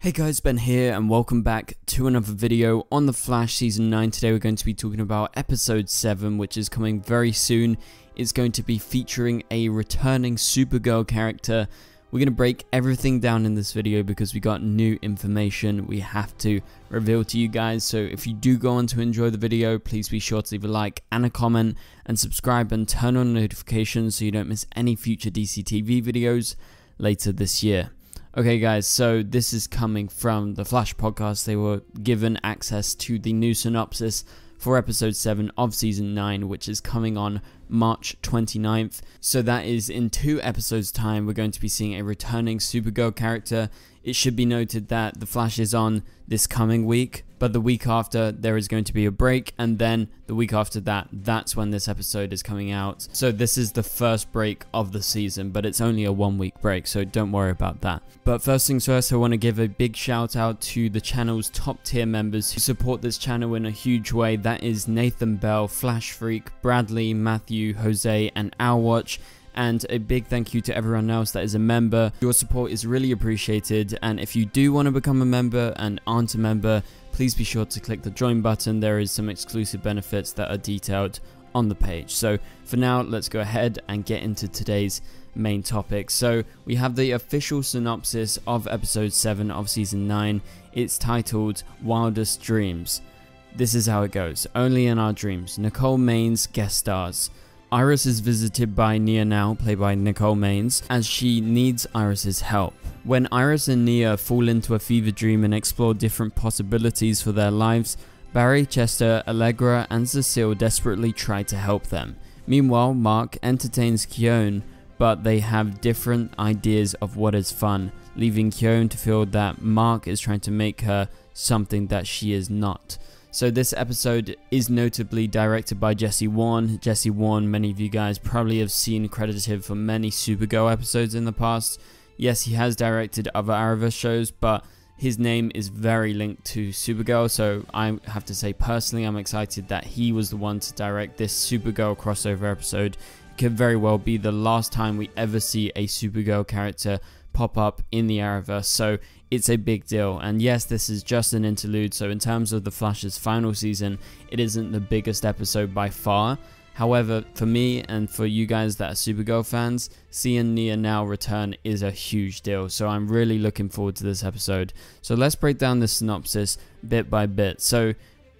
Hey guys, Ben here and welcome back to another video on The Flash Season 9. Today we're going to be talking about Episode 7, which is coming very soon. It's going to be featuring a returning Supergirl character. We're going to break everything down in this video because we got new information we have to reveal to you guys. So if you do go on to enjoy the video, please be sure to leave a like and a comment and subscribe and turn on notifications so you don't miss any future DCTV videos later this year. Okay guys, so this is coming from the Flash podcast. They were given access to the new synopsis for episode 7 of season 9, which is coming on March 29th. So that is in 2 episodes time. We're going to be seeing a returning Supergirl character. It should be noted that the Flash is on this coming week, but the week after there is going to be a break, and then the week after that, that's when this episode is coming out. So this is the first break of the season, but it's only a 1-week break, so don't worry about that. But first things first, I want to give a big shout out to the channel's top tier members who support this channel in a huge way. That is Nathan Bell, Flash Freak, Bradley, Matthew, Jose, and Owlwatch. And a big thank you to everyone else that is a member. Your support is really appreciated, and if you do want to become a member and aren't a member, please be sure to click the join button. There is some exclusive benefits that are detailed on the page. So for now, let's go ahead and get into today's main topic. So we have the official synopsis of episode 7 of season 9. It's titled Wildest Dreams. This is how it goes. Only in our dreams. Nicole Maines guest stars. Iris is visited by Nia Nal, played by Nicole Maines, as she needs Iris's help. When Iris and Nia fall into a fever dream and explore different possibilities for their lives, Barry, Chester, Allegra, and Cecile desperately try to help them. Meanwhile, Mark entertains Keone, but they have different ideas of what is fun, leaving Keone to feel that Mark is trying to make her something that she is not. So this episode is notably directed by Jesse Warren. Jesse Warren, many of you guys probably have seen credited for many Supergirl episodes in the past. Yes, he has directed other Arrowverse shows, but his name is very linked to Supergirl, so I have to say personally I'm excited that he was the one to direct this Supergirl crossover episode. It could very well be the last time we ever see a Supergirl character pop up in the Arrowverse, so it's a big deal. And yes, this is just an interlude, so in terms of the Flash's final season, it isn't the biggest episode by far. However, for me and for you guys that are Supergirl fans, seeing Nia Nal return is a huge deal, so I'm really looking forward to this episode. So let's break down the synopsis bit by bit. So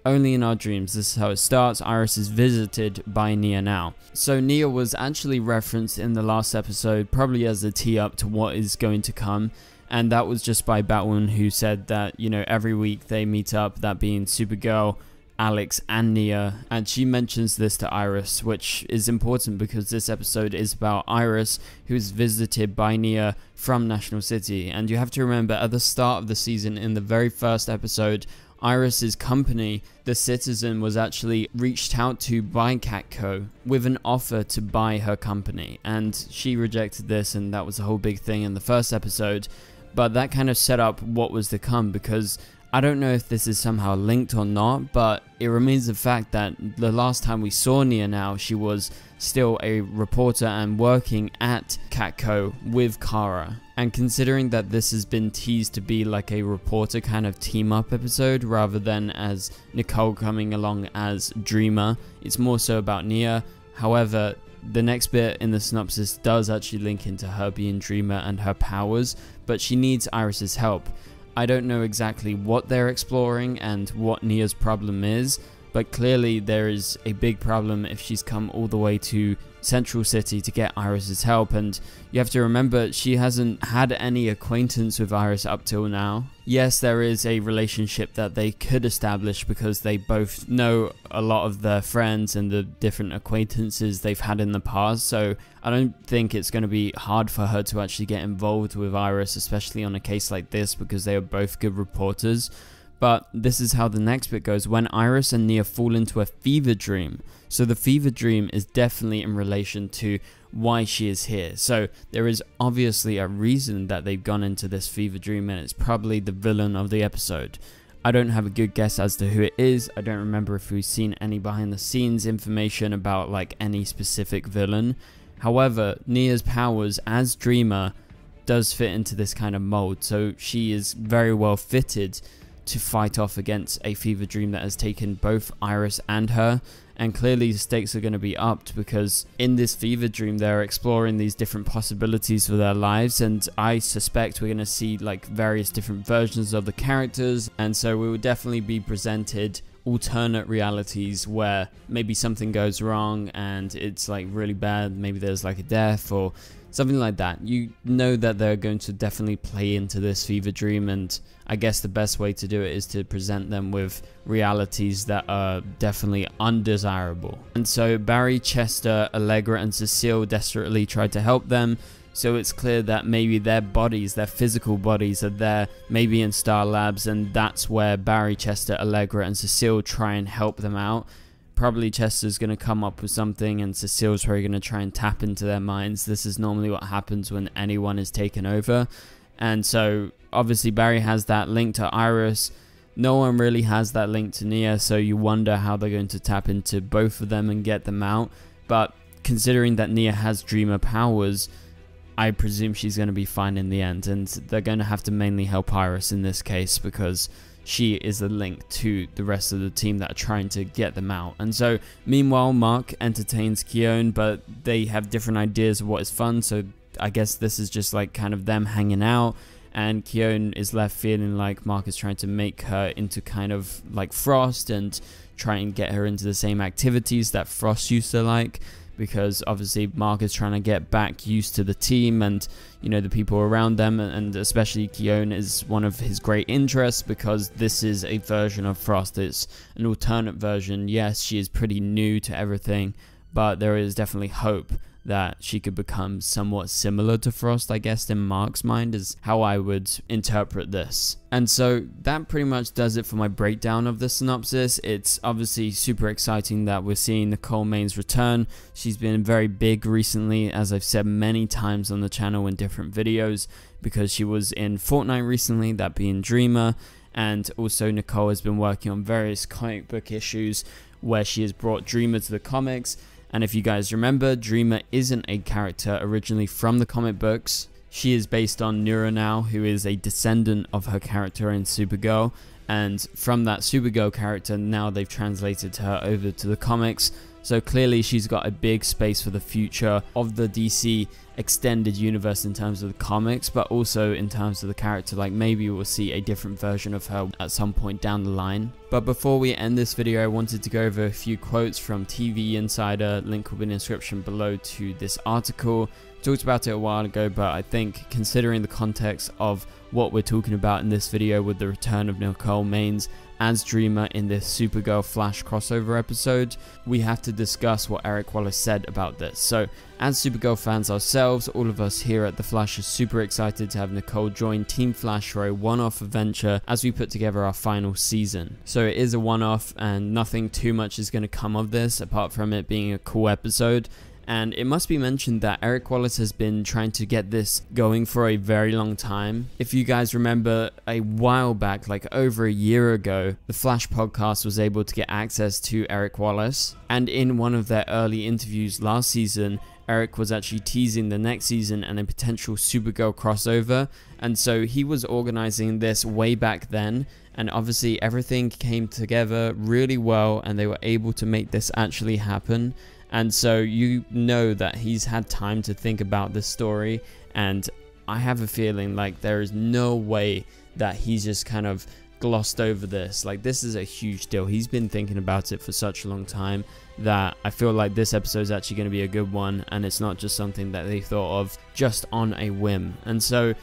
only in our dreams, this is how it starts. Iris is visited by Nia Nal. So Nia was actually referenced in the last episode, probably as a tee up to what is going to come. And that was just by Batwoman, who said that, you know, every week they meet up, that being Supergirl, Alex, and Nia. And she mentions this to Iris, which is important because this episode is about Iris, who is visited by Nia from National City. And you have to remember, at the start of the season, in the very first episode, Iris's company, The Citizen, was actually reached out to by Catco with an offer to buy her company. And she rejected this, and that was a whole big thing in the first episode. But that kind of set up what was to come, because I don't know if this is somehow linked or not, but it remains the fact that the last time we saw Nia Nal, she was still a reporter and working at Catco with Kara. And considering that this has been teased to be like a reporter kind of team up episode rather than as Nicole coming along as Dreamer, it's more so about Nia. However, the next bit in the synopsis does actually link into her being Dreamer and her powers, but she needs Iris's help. I don't know exactly what they're exploring and what Nia's problem is, but clearly there is a big problem if she's come all the way to Central City to get Iris's help. And you have to remember, she hasn't had any acquaintance with Iris up till now. Yes, there is a relationship that they could establish because they both know a lot of their friends and the different acquaintances they've had in the past, so I don't think it's going to be hard for her to actually get involved with Iris, especially on a case like this, because they are both good reporters. But this is how the next bit goes. When Iris and Nia fall into a fever dream. So the fever dream is definitely in relation to why she is here. So there is obviously a reason that they've gone into this fever dream, and it's probably the villain of the episode. I don't have a good guess as to who it is. I don't remember if we've seen any behind the scenes information about like any specific villain. However, Nia's powers as Dreamer does fit into this kind of mold, so she is very well fitted to fight off against a fever dream that has taken both Iris and her. And clearly the stakes are going to be upped, because in this fever dream they're exploring these different possibilities for their lives, and I suspect we're going to see like various different versions of the characters, and so we will definitely be presented alternate realities where maybe something goes wrong and it's like really bad, maybe there's like a death or something like that. You know that they're going to definitely play into this fever dream, and I guess the best way to do it is to present them with realities that are definitely undesirable. And so Barry, Chester, Allegra and Cecile desperately try to help them, so it's clear that maybe their bodies, their physical bodies, are there maybe in Star Labs, and that's where Barry, Chester, Allegra and Cecile try and help them out. Probably Chester's going to come up with something and Cecile's probably going to try and tap into their minds. This is normally what happens when anyone is taken over. And so obviously Barry has that link to Iris. No one really has that link to Nia, so you wonder how they're going to tap into both of them and get them out. But considering that Nia has dreamer powers, I presume she's going to be fine in the end, and they're going to have to mainly help Iris in this case because she is a link to the rest of the team that are trying to get them out. And so meanwhile Mark entertains Keone, but they have different ideas of what is fun, so I guess this is just like kind of them hanging out, and Keone is left feeling like Mark is trying to make her into kind of like Frost and try and get her into the same activities that Frost used to like, because obviously Mark is trying to get back used to the team and, you know, the people around them, and especially Keone is one of his great interests because this is a version of Frost. It's an alternate version. Yes, she is pretty new to everything, but there is definitely hope that she could become somewhat similar to Frost, I guess, in Mark's mind, is how I would interpret this. And so that pretty much does it for my breakdown of the synopsis. It's obviously super exciting that we're seeing Nicole Main's return. She's been very big recently, as I've said many times on the channel in different videos, because she was in Fortnite recently, that being Dreamer, and also Nicole has been working on various comic book issues where she has brought Dreamer to the comics. And if you guys remember, Dreamer isn't a character originally from the comic books. She is based on Nia Nal, who is a descendant of her character in Supergirl. And from that Supergirl character, now they've translated her over to the comics. So clearly she's got a big space for the future of the DC extended universe in terms of the comics, but also in terms of the character. Like maybe we'll see a different version of her at some point down the line. But before we end this video, I wanted to go over a few quotes from TV Insider. Link will be in the description below to this article. Talked about it a while ago, but I think considering the context of what we're talking about in this video with the return of Nicole Maines as Dreamer in this Supergirl Flash crossover episode, we have to discuss what Eric Wallace said about this. So as Supergirl fans ourselves, all of us here at The Flash are super excited to have Nicole join Team Flash for a one-off adventure as we put together our final season. So it is a one-off and nothing too much is going to come of this apart from it being a cool episode. And it must be mentioned that Eric Wallace has been trying to get this going for a very long time. If you guys remember, a while back, like over a year ago, the Flash podcast was able to get access to Eric Wallace. And in one of their early interviews last season, Eric was actually teasing the next season and a potential Supergirl crossover. And so he was organizing this way back then. And obviously everything came together really well and they were able to make this actually happen. And so you know that he's had time to think about this story, and I have a feeling like there is no way that he's just kind of glossed over this. Like, this is a huge deal. He's been thinking about it for such a long time that I feel like this episode is actually going to be a good one, and it's not just something that they thought of just on a whim. And so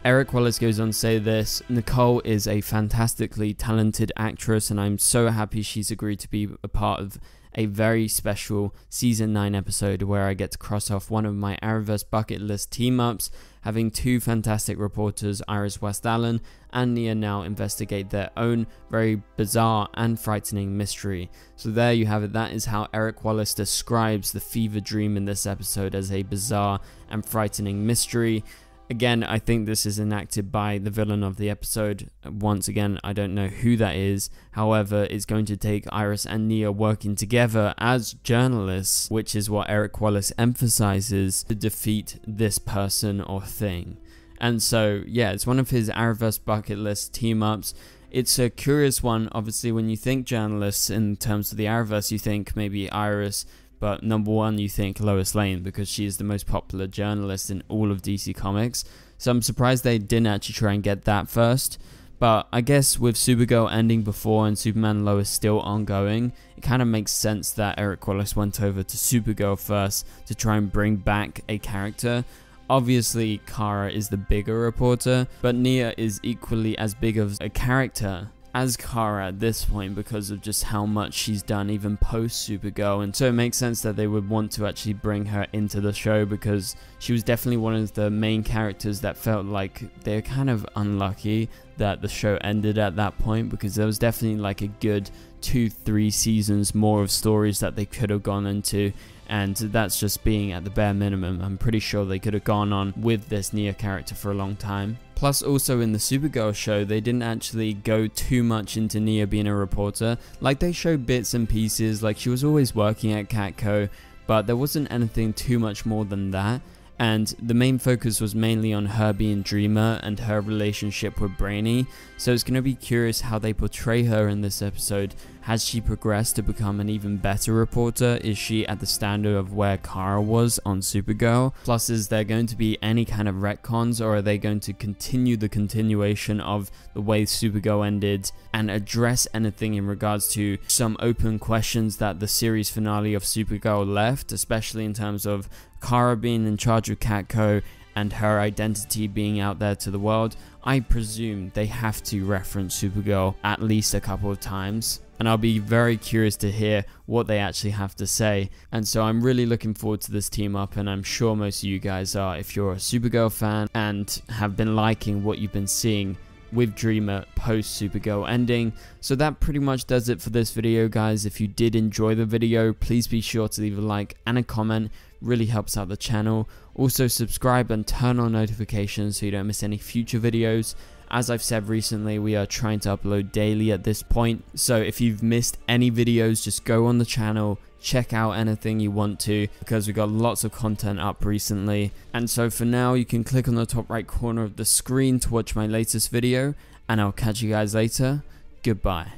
Eric Wallace goes on to say this: Nicole is a fantastically talented actress, and I'm so happy she's agreed to be a part of a very special Season 9 episode where I get to cross off one of my Arrowverse bucket list team-ups, having two fantastic reporters, Iris West Allen and Nia Nal, investigate their own very bizarre and frightening mystery. So there you have it. That is how Eric Wallace describes the fever dream in this episode, as a bizarre and frightening mystery. Again, I think this is enacted by the villain of the episode. Once again, I don't know who that is. However, it's going to take Iris and Nia working together as journalists, which is what Eric Wallace emphasizes, to defeat this person or thing. And so yeah, it's one of his Arrowverse bucket list team ups. It's a curious one. Obviously, when you think journalists in terms of the Arrowverse, you think maybe Iris, but number one, you think Lois Lane, because she is the most popular journalist in all of DC Comics. So I'm surprised they didn't actually try and get that first. But I guess with Supergirl ending before and Superman and Lois still ongoing, it kind of makes sense that Eric Wallace went over to Supergirl first to try and bring back a character. Obviously, Kara is the bigger reporter, but Nia is equally as big of a character as Kara at this point because of just how much she's done even post Supergirl, and so it makes sense that they would want to actually bring her into the show because she was definitely one of the main characters that felt like they're kind of unlucky that the show ended at that point, because there was definitely like a good 2-3 seasons more of stories that they could have gone into, and that's just being at the bare minimum. I'm pretty sure they could have gone on with this Nia character for a long time. Plus also in the Supergirl show, they didn't actually go too much into Nia being a reporter. Like, they showed bits and pieces, like she was always working at Catco, but there wasn't anything too much more than that. And the main focus was mainly on her being Dreamer and her relationship with Brainy, so it's going to be curious how they portray her in this episode. Has she progressed to become an even better reporter? Is she at the standard of where Kara was on Supergirl? Plus, is there going to be any kind of retcons, or are they going to continue the continuation of the way Supergirl ended and address anything in regards to some open questions that the series finale of Supergirl left, especially in terms of Kara being in charge of Catco and her identity being out there to the world? I presume they have to reference Supergirl at least a couple of times, and I'll be very curious to hear what they actually have to say. And so I'm really looking forward to this team up, and I'm sure most of you guys are if you're a Supergirl fan and have been liking what you've been seeing with Dreamer post Supergirl ending. So that pretty much does it for this video, guys. If you did enjoy the video, please be sure to leave a like and a comment. Really helps out the channel. Also subscribe and turn on notifications so you don't miss any future videos. As I've said recently, we are trying to upload daily at this point, so if you've missed any videos, just go on the channel, check out anything you want to, because we got lots of content up recently. And so for now, you can click on the top right corner of the screen to watch my latest video, and I'll catch you guys later. Goodbye.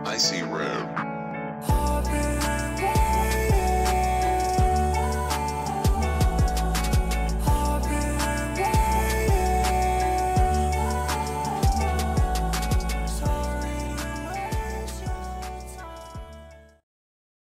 I see red.